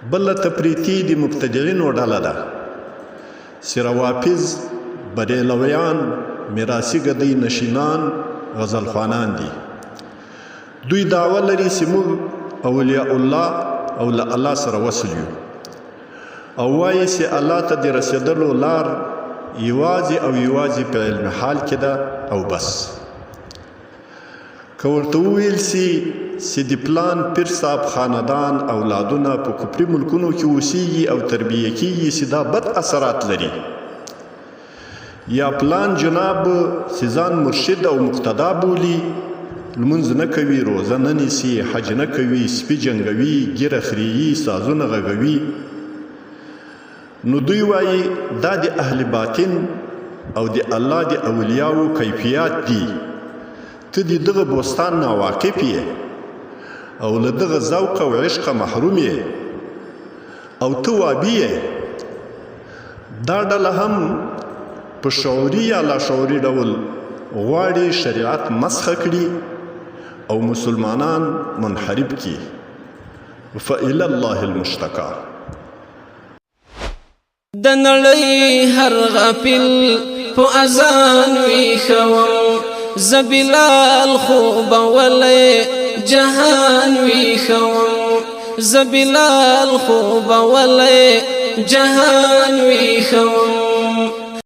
بله تفریطي د مبتدعینو ډله ده چې روافض، بریلویان، میراثي ګدۍ نشینان، غزلخوانان دي. دوی دعوه لري چې موږ اولیاء الله او له الله سره وصل یو او وایي چې الله ته د رسېدلو لار یوازې او یوازې په علم حال کې ده او بس. که ورته وویل سي چې د پلان پیر صاحب خاندان اولادونه په کفري ملکونو کې اوسیږي او تربیه کیږي چې دا بد اثرات لري، یا پلان جناب چې ځان مرشد او مقتدا بولي، لمونځ نه کوي، روزه نه نیسي، حج نه کوي، سپي جنګوي، ږیره خریي، سازونه غږوي، نو دوی وایي دا د اهل باطن او د الله د اولیاو کیفیات دي. ته د دغه بوستان نه واقف یې او له دغه ذوق او عشقه محروم یې او ته وابي یې. دا ډله هم په شعوري یا لاشعوري ډول غواړي شریعت مسخه کړي او مسلمانان منحرف کړي. فإلى الله المشتكى. د نړۍ هر غافل په اذان ویښوم، زه بلال خوب ولی جهان ویښوم، زه بلال خوب ولی جهان ویښوم.